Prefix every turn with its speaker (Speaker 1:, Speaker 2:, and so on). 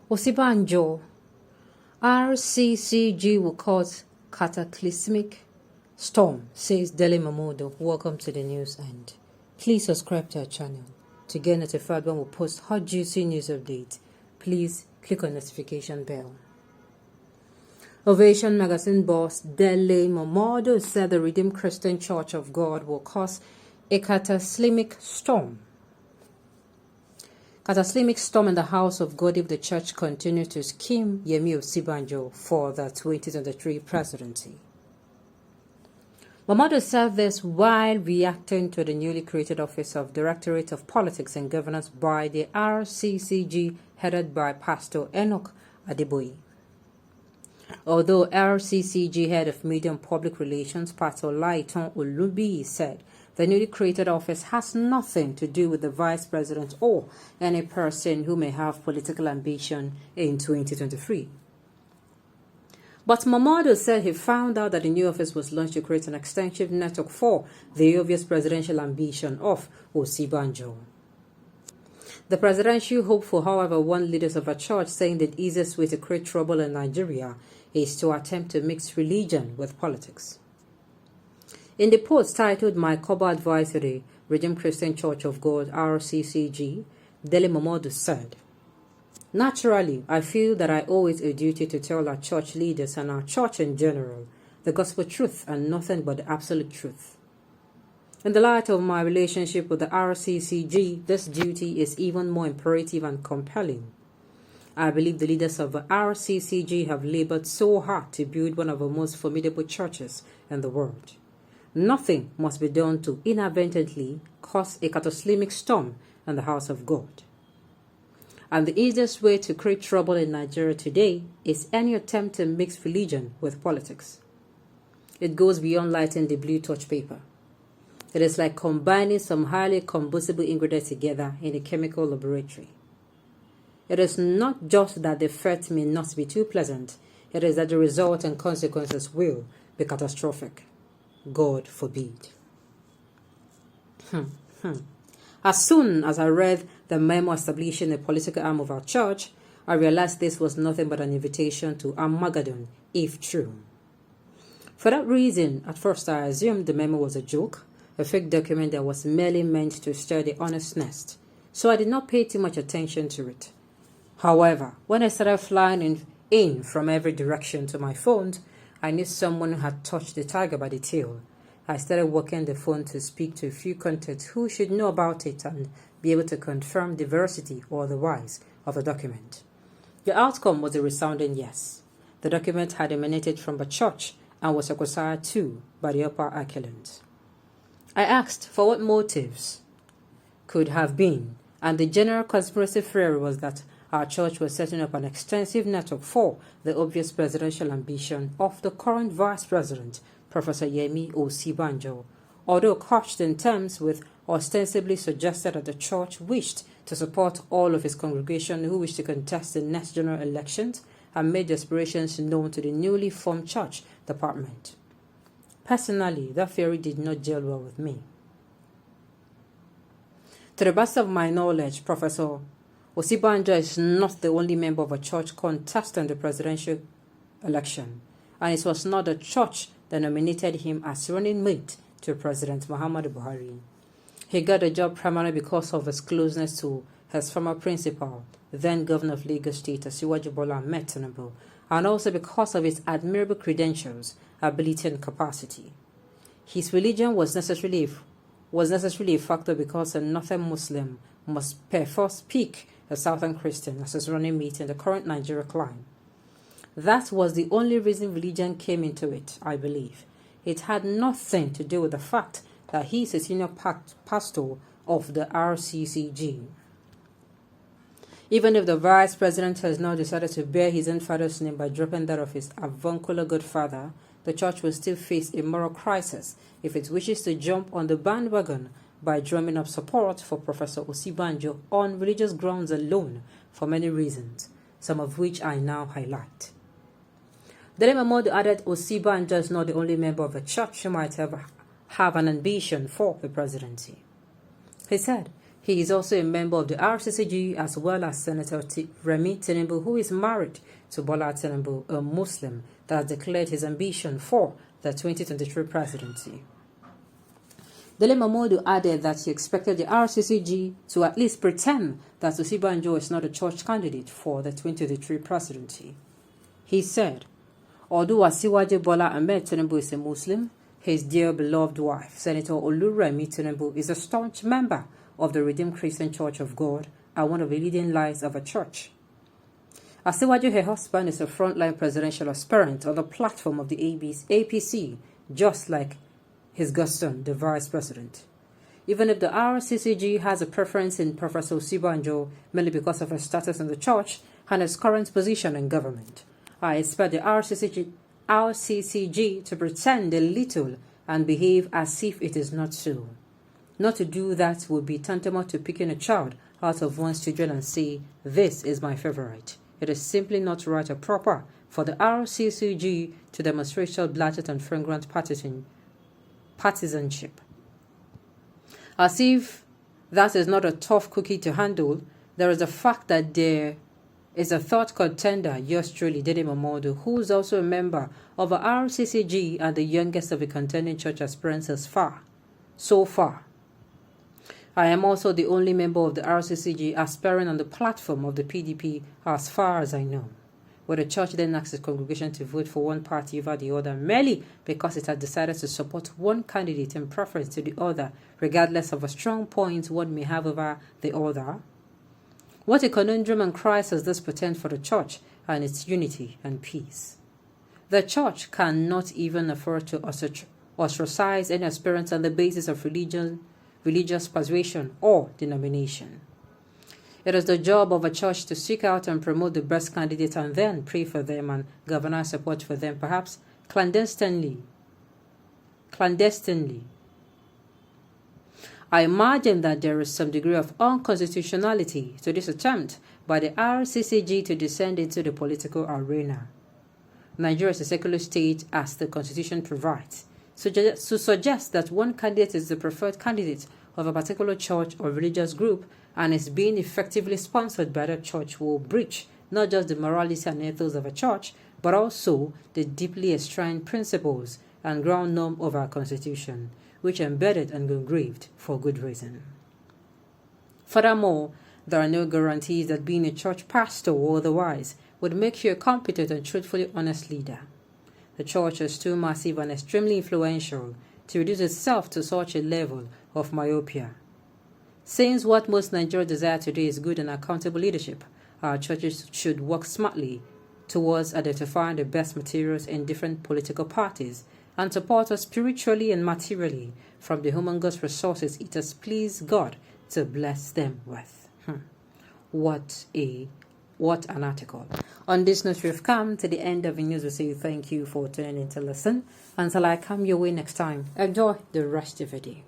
Speaker 1: Osibanjo, Rccg will cause cataclysmic storm, says Dele Momodu. Welcome to the news and please subscribe to our channel to get notified when we post hot juicy news updates. Please click on notification bell. Ovation magazine boss Dele Momodu said the Redeemed Christian Church of God will cause a cataclysmic storm. Cataclysmic storm in the house of God if the church continues to scheme Yemi Osibanjo for the 2023 presidency. Momodu said this while reacting to the newly created office of Directorate of Politics and Governance by the Rccg headed by Pastor Enoch Adeboye. Although Rccg head of Media and Public Relations Pastor Laiton Olubi said the newly created office has nothing to do with the vice president or any person who may have political ambition in 2023. But Momodu said he found out that the new office was launched to create an extensive network for the obvious presidential ambition of Osibanjo. The presidential hopeful, however, warned leaders of a church, saying the easiest way to create trouble in Nigeria is to attempt to mix religion with politics. In the post titled My Cover Advisory, Redeemed Christian Church of God, Rccg, Dele Momodu said, "Naturally, I feel that I owe it a duty to tell our church leaders and our church in general the gospel truth and nothing but the absolute truth. In the light of my relationship with the Rccg, this duty is even more imperative and compelling. I believe the leaders of the Rccg have labored so hard to build one of the most formidable churches in the world. Nothing must be done to inadvertently cause a cataclysmic storm in the house of God. And the easiest way to create trouble in Nigeria today is any attempt to mix religion with politics. It goes beyond lighting the blue touch paper. It is like combining some highly combustible ingredients together in a chemical laboratory. It is not just that the effect may not be too pleasant, it is that the result and consequences will be catastrophic. God forbid." As soon as I read the memo establishing a political arm of our church, I realized this was nothing but an invitation to Armageddon, if true. For that reason, at first I assumed the memo was a joke, a fake document that was merely meant to stir the honest nest, so I did not pay too much attention to it. However, when I started flying in from every direction to my phone, I knew someone had touched the tiger by the tail. I started working the phone to speak to a few contacts who should know about it and be able to confirm the veracity or otherwise of the document. The outcome was a resounding yes. The document had emanated from the church and was acquired too by the upper echelons. I asked for what motives could have been, and the general conspiracy theory was that our church was setting up an extensive network for the obvious presidential ambition of the current vice president, Professor Yemi Osibanjo, although couched in terms which ostensibly suggested that the church wished to support all of its congregation who wished to contest the next general elections and made aspirations known to the newly formed church department. Personally, that theory did not gel well with me. To the best of my knowledge, Professor Osibanjo is not the only member of a church contesting the presidential election, and it was not the church that nominated him as running mate to President Muhammadu Buhari. He got the job primarily because of his closeness to his former principal, then Governor of Lagos State, Asiwaju Bola Ahmed Tinubu, and also because of his admirable credentials, ability, and capacity. His religion was necessarily a factor because a northern Muslim must perforce pick a southern Christian as his running mate in the current Nigeria climb. That was the only reason religion came into it, I believe. It had nothing to do with the fact that he is a senior pastor of the Rccg. Even if the vice president has now decided to bear his own father's name by dropping that of his avuncular godfather, the church will still face a moral crisis if it wishes to jump on the bandwagon by drumming up support for Professor Osibanjo on religious grounds alone for many reasons, some of which I now highlight. Dele Momodu added Osibanjo is not the only member of a church who might have an ambition for the presidency. He said He is also a member of the Rccg as well as Senator Remi Tinubu, who is married to Bola Tinubu, a Muslim that has declared his ambition for the 2023 presidency. Dele Momodu added that he expected the Rccg to at least pretend that Osibanjo is not a church candidate for the 2023 presidency. He said, although Asiwaju Bola Ahmed Tinubu is a Muslim, his dear beloved wife, Senator Oluremi Tinubu, is a staunch member of the Redeemed Christian Church of God and one of the leading lights of a church. Asiwaju, her husband, is a frontline presidential aspirant on the platform of the APC, just like his godson, the vice president. Even if the Rccg has a preference in Professor Osibanjo, mainly because of her status in the church and his current position in government, I expect the Rccg to pretend a little and behave as if it is not so. Not to do that would be tantamount to picking a child out of one's children and say, this is my favorite. It is simply not right or proper for the Rccg to demonstrate such blatant and flagrant partisanship. As if that is not a tough cookie to handle, there is the fact that there is a third contender, yours truly, Dele Momodu, who is also a member of the Rccg and the youngest of the contending church aspirants so far. I am also the only member of the Rccg aspiring on the platform of the PDP as far as I know, where the church then asks the congregation to vote for one party over the other merely because it has decided to support one candidate in preference to the other, regardless of a strong point one may have over the other. What a conundrum and crisis does this portend for the church and its unity and peace? The church cannot even afford to ostracize any aspirants on the basis of religious persuasion or denomination. It is the job of a church to seek out and promote the best candidates and then pray for them and garner support for them, perhaps clandestinely. I imagine that there is some degree of unconstitutionality to this attempt by the Rccg to descend into the political arena. Nigeria is a secular state as the Constitution provides. So to suggest that one candidate is the preferred candidate of a particular church or religious group and is being effectively sponsored by that church will breach not just the morality and ethos of a church, but also the deeply enshrined principles and ground norm of our Constitution, which are embedded and engraved for good reason. Furthermore, there are no guarantees that being a church pastor or otherwise would make you a competent and truthfully honest leader. The church is too massive and extremely influential to reduce itself to such a level of myopia. Since what most Nigerians desire today is good and accountable leadership, our churches should work smartly towards identifying the best materials in different political parties and support us spiritually and materially from the humongous resources it has pleased God to bless them with. What an article. On this note, we've come to the end of the news. We say thank you for tuning in to listen. Until I come your way next time, enjoy the rest of the day.